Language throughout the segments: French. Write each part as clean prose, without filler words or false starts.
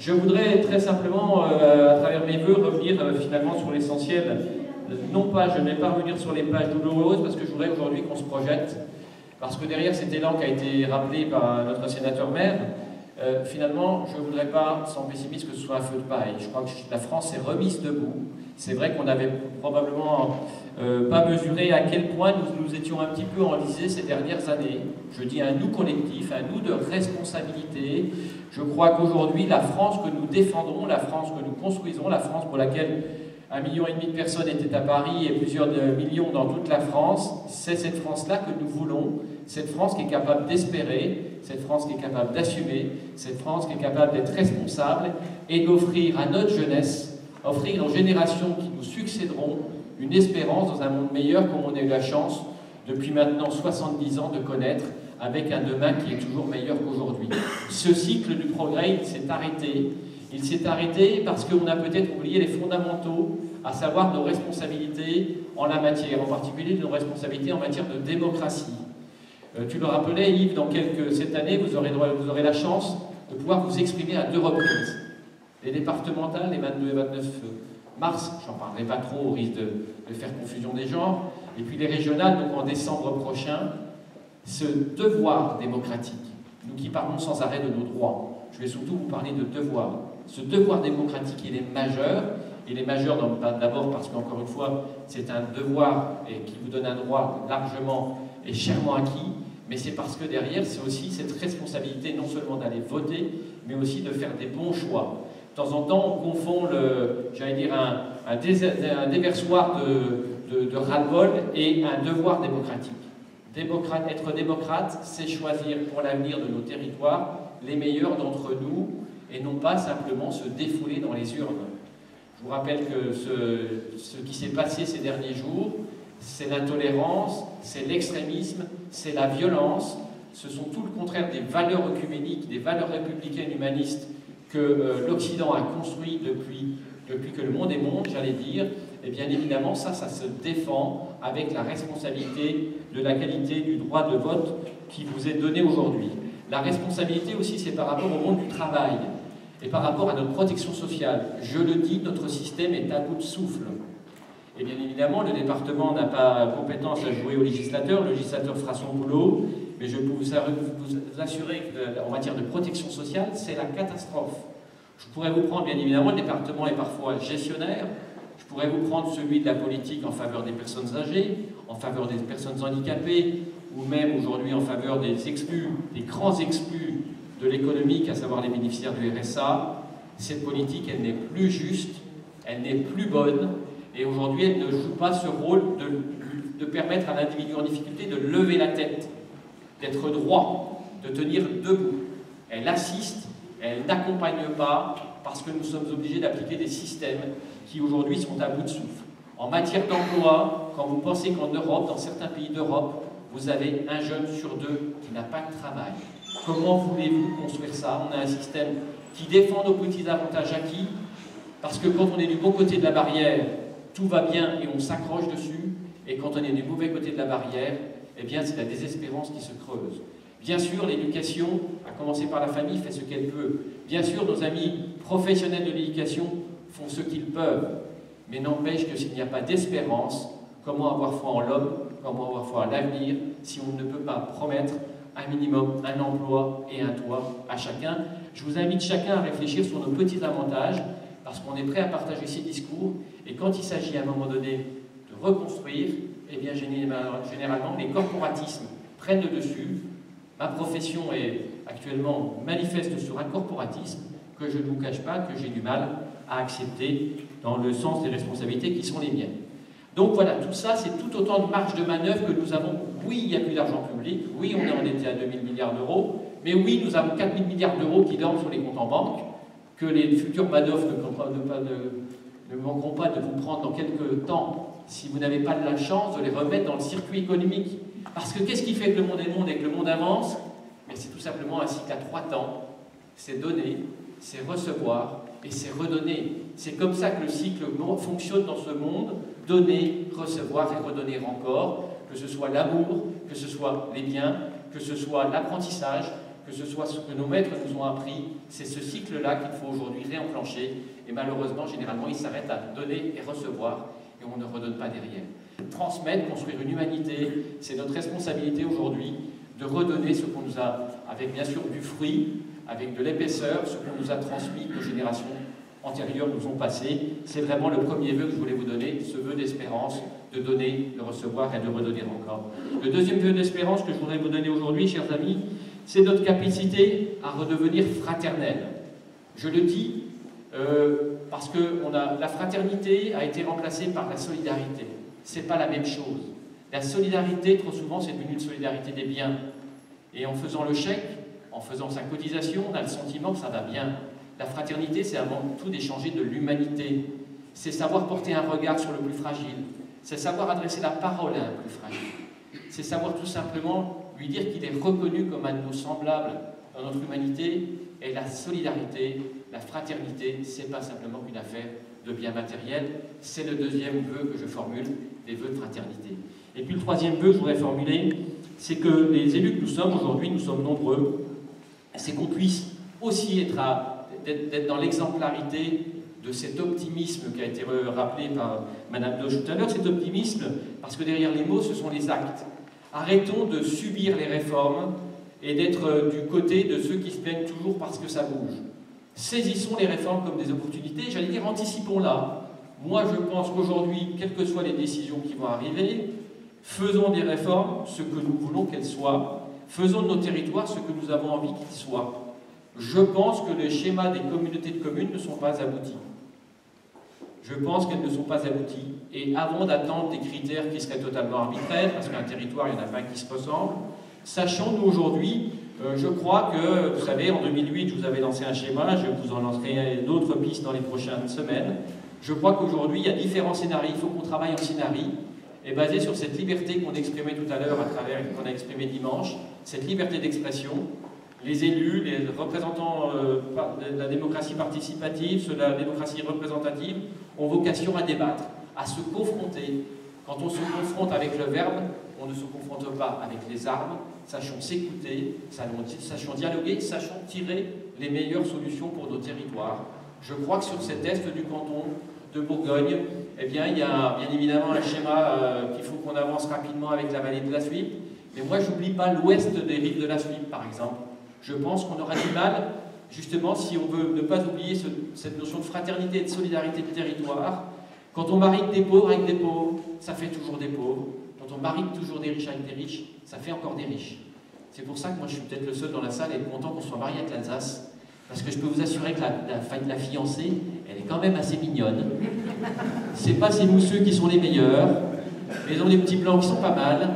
Je voudrais très simplement, à travers mes vœux, revenir finalement sur l'essentiel. Non pas, je ne vais pas revenir sur les pages douloureuses, parce que je voudrais aujourd'hui qu'on se projette. Parce que derrière cet élan qui a été rappelé par notre sénateur maire, finalement, je ne voudrais pas, sans pessimisme, que ce soit un feu de paille. Je crois que la France s'est remise debout. C'est vrai qu'on n'avait probablement pas mesuré à quel point nous étions un petit peu enlisés ces dernières années. Je dis un nous collectif, un nous de responsabilité. Je crois qu'aujourd'hui, la France que nous défendons, la France que nous construisons, la France pour laquelle 1,5 million de personnes étaient à Paris et plusieurs millions dans toute la France, c'est cette France-là que nous voulons, cette France qui est capable d'espérer, cette France qui est capable d'assumer, cette France qui est capable d'être responsable et d'offrir à notre jeunesse, offrir aux générations qui nous succéderont une espérance dans un monde meilleur comme on a eu la chance depuis maintenant 70 ans de connaître, avec un demain qui est toujours meilleur qu'aujourd'hui. Ce cycle du progrès, il s'est arrêté. Il s'est arrêté parce qu'on a peut-être oublié les fondamentaux, à savoir nos responsabilités en la matière, en particulier nos responsabilités en matière de démocratie. Tu le rappelais, Yves, cette année, vous aurez la chance de pouvoir vous exprimer à 2 reprises. Les départementales, les 22 et 29 mars, j'en parlerai pas trop au risque de faire confusion des genres, et puis les régionales, donc en décembre prochain. Ce devoir démocratique, nous qui parlons sans arrêt de nos droits, je vais surtout vous parler de devoir. Ce devoir démocratique, il est majeur. Il est majeur d'abord parce qu'encore une fois, c'est un devoir et qui vous donne un droit largement et chèrement acquis, mais c'est parce que derrière, c'est aussi cette responsabilité non seulement d'aller voter, mais aussi de faire des bons choix. De temps en temps, on confond, j'allais dire, un déversoir de ras-le-bol et un devoir démocratique. Être démocrate, c'est choisir pour l'avenir de nos territoires les meilleurs d'entre nous et non pas simplement se défouler dans les urnes. Je vous rappelle que ce qui s'est passé ces derniers jours, c'est l'intolérance, c'est l'extrémisme, c'est la violence, ce sont tout le contraire des valeurs œcuméniques, des valeurs républicaines humanistes que l'Occident a construit depuis que le monde est monde, j'allais dire. Et bien évidemment, ça se défend avec la responsabilité de la qualité du droit de vote qui vous est donné aujourd'hui. La responsabilité aussi, c'est par rapport au monde du travail et par rapport à notre protection sociale. Je le dis, notre système est à bout de souffle. Et bien évidemment, le département n'a pas compétence à jouer au législateur, le législateur fera son boulot, mais je peux vous assurer qu'en matière de protection sociale, c'est la catastrophe. Je pourrais vous prendre, bien évidemment, le département est parfois gestionnaire. Je pourrais vous prendre celui de la politique en faveur des personnes âgées, en faveur des personnes handicapées, ou même aujourd'hui en faveur des exclus, des grands exclus de l'économique, à savoir les bénéficiaires du RSA. Cette politique, elle n'est plus juste, elle n'est plus bonne, et aujourd'hui, elle ne joue pas ce rôle de permettre à l'individu en difficulté de lever la tête, d'être droit, de tenir debout. Elle assiste, elle n'accompagne pas, parce que nous sommes obligés d'appliquer des systèmes qui aujourd'hui sont à bout de souffle. En matière d'emploi, quand vous pensez qu'en Europe, dans certains pays d'Europe, vous avez 1 jeune sur 2 qui n'a pas de travail. Comment voulez-vous construire ça? On a un système qui défend nos petits avantages acquis, parce que quand on est du bon côté de la barrière, tout va bien et on s'accroche dessus, et quand on est du mauvais côté de la barrière, eh bien c'est la désespérance qui se creuse. Bien sûr, l'éducation, à commencer par la famille, fait ce qu'elle peut. Bien sûr, nos amis professionnels de l'éducation font ce qu'ils peuvent. Mais n'empêche que s'il n'y a pas d'espérance, comment avoir foi en l'homme, comment avoir foi à l'avenir, si on ne peut pas promettre un minimum, un emploi et un toit à chacun. Je vous invite chacun à réfléchir sur nos petits avantages, parce qu'on est prêt à partager ces discours, et quand il s'agit à un moment donné de reconstruire, eh bien généralement les corporatismes prennent le dessus. Ma profession est actuellement manifeste sur un corporatisme que je ne vous cache pas, que j'ai du mal à accepter dans le sens des responsabilités qui sont les miennes. Donc voilà, tout ça, c'est tout autant de marge de manœuvre que nous avons. Oui, il n'y a plus d'argent public, oui, on est endetté à 2000 milliards d'euros, mais oui, nous avons 4000 milliards d'euros qui dorment sur les comptes en banque, que les futurs Madoff ne manqueront pas de vous prendre dans quelques temps si vous n'avez pas de la chance de les remettre dans le circuit économique. Parce que qu'est-ce qui fait que le monde est monde et que le monde avance? C'est tout simplement un cycle à 3 temps. C'est donner, c'est recevoir et c'est redonner. C'est comme ça que le cycle fonctionne dans ce monde. Donner, recevoir et redonner encore. Que ce soit l'amour, que ce soit les biens, que ce soit l'apprentissage, que ce soit ce que nos maîtres nous ont appris, c'est ce cycle-là qu'il faut aujourd'hui réenclencher. Et malheureusement, généralement, il s'arrête à donner et recevoir, et on ne redonne pas derrière. Transmettre, construire une humanité, c'est notre responsabilité aujourd'hui de redonner ce qu'on nous a, avec bien sûr du fruit, avec de l'épaisseur, ce qu'on nous a transmis, que nos générations antérieures nous ont passé. C'est vraiment le premier vœu que je voulais vous donner, ce vœu d'espérance, de donner, de recevoir et de redonner encore. Le deuxième vœu d'espérance que je voudrais vous donner aujourd'hui, chers amis, c'est notre capacité à redevenir fraternel. Je le dis parce que la fraternité a été remplacée par la solidarité. Ce n'est pas la même chose. La solidarité, trop souvent, c'est devenu une solidarité des biens. Et en faisant le chèque, en faisant sa cotisation, on a le sentiment que ça va bien. La fraternité, c'est avant tout d'échanger de l'humanité. C'est savoir porter un regard sur le plus fragile. C'est savoir adresser la parole à un plus fragile. C'est savoir tout simplement lui dire qu'il est reconnu comme un de nos semblables dans notre humanité. Et la solidarité, la fraternité, ce n'est pas simplement une affaire de biens matériels. C'est le deuxième vœu que je formule, des vœux de fraternité. Et puis le troisième vœu que je voudrais formuler, c'est que les élus que nous sommes aujourd'hui, nous sommes nombreux, c'est qu'on puisse aussi d'être dans l'exemplarité de cet optimisme qui a été rappelé par Madame Doge tout à l'heure, cet optimisme, parce que derrière les mots, ce sont les actes. Arrêtons de subir les réformes et d'être du côté de ceux qui se plaignent toujours parce que ça bouge. Saisissons les réformes comme des opportunités, j'allais dire anticipons-la. Moi je pense qu'aujourd'hui, quelles que soient les décisions qui vont arriver, faisons des réformes ce que nous voulons qu'elles soient. Faisons de nos territoires ce que nous avons envie qu'ils soient. Je pense que les schémas des communautés de communes ne sont pas aboutis. Je pense qu'elles ne sont pas abouties. Et avant d'attendre des critères qui seraient totalement arbitraires, parce qu'un territoire, il n'y en a pas un qui se ressemble, sachons, nous, aujourd'hui, je crois que, vous savez, en 2008, je vous avais lancé un schéma, je vous en lancerai d'autres pistes dans les prochaines semaines. Je crois qu'aujourd'hui, il y a différents scénarios, il faut qu'on travaille en scénario, et basé sur cette liberté qu'on exprimait tout à l'heure à travers, qu'on a exprimé dimanche, cette liberté d'expression. Les élus, les représentants de la démocratie participative, de la démocratie représentative, ont vocation à débattre, à se confronter. Quand on se confronte avec le verbe, on ne se confronte pas avec les armes. Sachons s'écouter, sachons dialoguer, sachons tirer les meilleures solutions pour nos territoires. Je crois que sur cet est du canton de Bourgogne, eh bien, il y a bien évidemment un schéma qu'il faut qu'on avance rapidement avec la vallée de la Suippe. Mais moi, je n'oublie pas l'ouest des rives de la Suippe, par exemple. Je pense qu'on aura du mal, justement, si on veut ne pas oublier cette notion de fraternité et de solidarité de territoire. Quand on marie des pauvres avec des pauvres, ça fait toujours des pauvres. Quand on marie toujours des riches avec des riches, ça fait encore des riches. C'est pour ça que moi, je suis peut-être le seul dans la salle et content qu'on soit marié avec l'Alsace. Parce que je peux vous assurer que la fiancée, elle est quand même assez mignonne. C'est pas ces mousseux qui sont les meilleurs. Ils ont des petits blancs qui sont pas mal.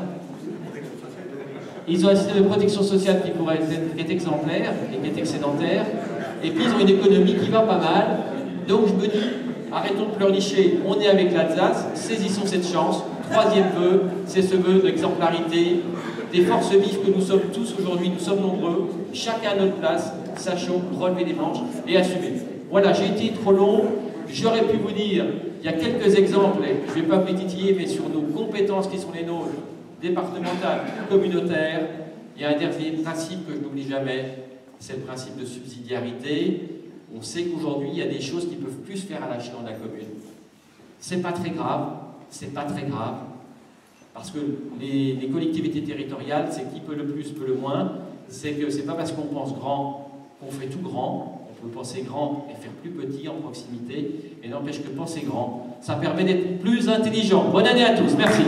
Ils ont un système de protection sociale qui pourrait être exemplaire et qui est excédentaire. Et puis ils ont une économie qui va pas mal. Donc je me dis, arrêtons de pleurnicher, on est avec l'Alsace, saisissons cette chance. Troisième vœu, c'est ce vœu d'exemplarité, des forces vives que nous sommes tous aujourd'hui, nous sommes nombreux, chacun à notre place, sachons relever les manches et assumer. Voilà, j'ai été trop long, j'aurais pu vous dire, il y a quelques exemples, je ne vais pas vous les titiller, mais sur nos compétences qui sont les nôtres, départementales, communautaires, il y a un dernier principe que je n'oublie jamais, c'est le principe de subsidiarité. On sait qu'aujourd'hui, il y a des choses qui ne peuvent plus se faire à l'échelon de la commune. C'est pas très grave, c'est pas très grave, parce que les collectivités territoriales, c'est qui peut le plus, peut le moins. C'est que c'est pas parce qu'on pense grand qu'on fait tout grand. On peut penser grand et faire plus petit en proximité, et n'empêche que penser grand, ça permet d'être plus intelligent. Bonne année à tous, merci.